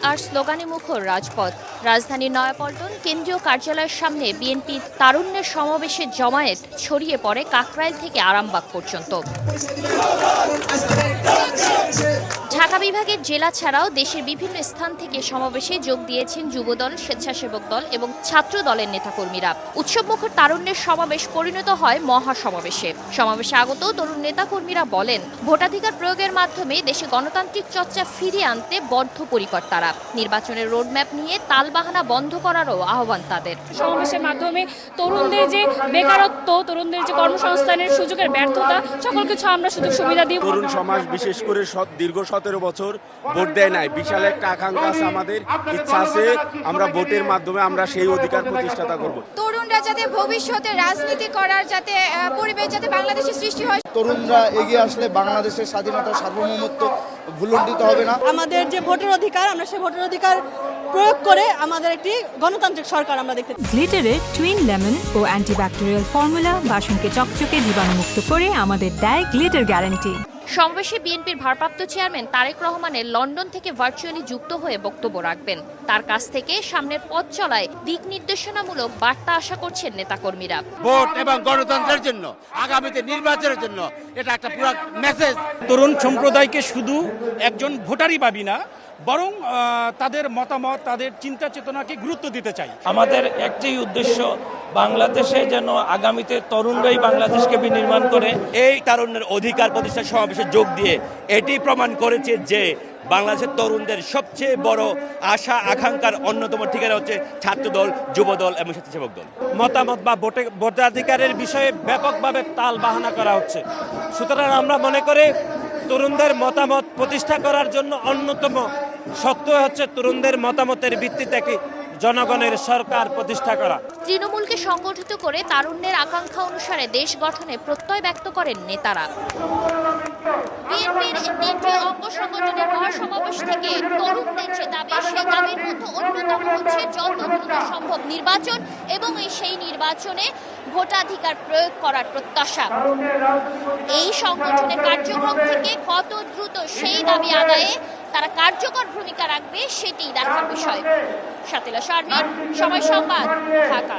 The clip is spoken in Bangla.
আর স্লোগানে মুখর রাজপথ। রাজধানীর নয়াপল্টন কেন্দ্রীয় কার্যালয়ের সামনে বিএনপির তারুণ্যের সমাবেশের জমায়েত ছড়িয়ে পড়ে কাকরাইল থেকে আরামবাগ পর্যন্ত। ঢাকা বিভাগের জেলা ছাড়াও দেশের বিভিন্ন স্থান থেকে সমাবেশে যোগ দিয়েছেন যুবদল, স্বেচ্ছাসেবক দল এবং ছাত্র দলের নেতাকর্মীরা। উৎসবমুখর তারুণ্যের সমাবেশ পরিণত হয় মহাসমাবেশে। সমাবেশে আগত তরুণ নেতাকর্মীরা বলেন, ভোটাধিকার প্রয়োগের মাধ্যমে দেশে গণতান্ত্রিক চর্চা ফিরিয়ে আনতে বদ্ধপরিকর তারা। নির্বাচনের রোডম্যাপ নিয়ে তালবাহানা বন্ধ করারও আহ্বান তাদের। সমাবেশের মাধ্যমে তরুণদের যে বেকারত্ব, তরুণদের যে কর্মসংস্থানের সুযোগের ব্যর্থতা, সকল কিছু আমরা সুযোগ সুবিধা দিব। তরুণ সমাজ বিশেষ করে দীর্ঘ 17 বছর ভোট দেয় নাই। বিশাল একটা আকাঙ্ক্ষা আছে, আমাদের ইচ্ছা আছে আমরা ভোটের মাধ্যমে আমরা সেই অধিকার প্রতিষ্ঠাতা করব। তরুণরা যাতে ভবিষ্যতে রাজনীতি করার যাতে পরিবেশ যাতে বাংলাদেশে সৃষ্টি হয়। তরুণরা এগিয়ে আসলে বাংলাদেশের স্বাধীনতা সার্বভৌমত্ব ভুলুণ্ঠিত হবে না। আমাদের যে ভোটের অধিকার, আমরা সেই ভোটের অধিকার প্রয়োগ করে আমাদের একটি গণতান্ত্রিক সরকার আমরা দেখতে চাই। গ্লিটারের টুইন লেমন ও অ্যান্টিব্যাকটেরিয়াল ফর্মুলা বাসনকে চকচকে জীবাণুমুক্ত করে আমাদের দেয় গ্লিটার গ্যারান্টি। সমাবেশে বিএনপির ভারপ্রাপ্ত চেয়ারম্যান তারেক রহমানের লন্ডন থেকে ভার্চুয়ালি যুক্ত হয়ে বক্তব্য রাখবেন। তার কাছ থেকে সামনের পথ চলায় দিক নির্দেশনামূলক বার্তা আশা করছেন নেতাকর্মীরা। ভোট এবং গণতন্ত্রের জন্য, আগামীতে নির্বাচনের জন্য এটা একটা পুরো মেসেজ। তরুণ সম্প্রদায়কে শুধু একজন ভোটারই ভাবি না, বরং তাদের মতামত, তাদের চিন্তা চেতনাকে গুরুত্ব দিতে চাই। আমাদের একটি উদ্দেশ্য, বাংলাদেশে যেন আগামীতে তরুণরাই বাংলাদেশকে বিনির্মাণ করে। এই তারুণ্যের অধিকার প্রতিষ্ঠা সমাবেশে যোগ দিয়ে এটি প্রমাণ করেছে যে বাংলাদেশের তরুণদের সবচেয়ে বড় আশা আকাঙ্ক্ষার অন্যতম ঠিকানা হচ্ছে ছাত্রদল, যুবদল এবং স্বেচ্ছাসেবক দল। মতামত বা ভোটাধিকারের বিষয়ে ব্যাপকভাবে তাল বাহানা করা হচ্ছে। সুতরাং আমরা মনে করি তরুণদের মতামত প্রতিষ্ঠা করার জন্য অন্যতম শর্ত হচ্ছে তরুণদের মতামতের ভিত্তিতে একটি জনগণের সরকার প্রতিষ্ঠা করা। তৃণমূলকে সংগঠিত করে তারুণ্যের আকাঙ্ক্ষা অনুসারে দেশ গঠনে প্রত্যয় ব্যক্ত করেন নেতারা। বিএনপির কেন্দ্রীয় অঙ্গ সংগঠনের মহাসমাবেশ থেকে তরুণদের যে দাবি, সেই দাবির মধ্যে অন্যতম হচ্ছে যত দ্রুত সম্ভব নির্বাচন এবং সেই নির্বাচনে ভোটাধিকার প্রয়োগ করার প্রত্যাশা। এই সংগঠনের কার্যক্রম থেকে কত দ্রুত সেই দাবি আদায়ে তারা কার্যকর ভূমিকা রাখবে সেটি দেখার বিষয়। শাতিলা শারমিন, সময় সংবাদ, ঢাকা।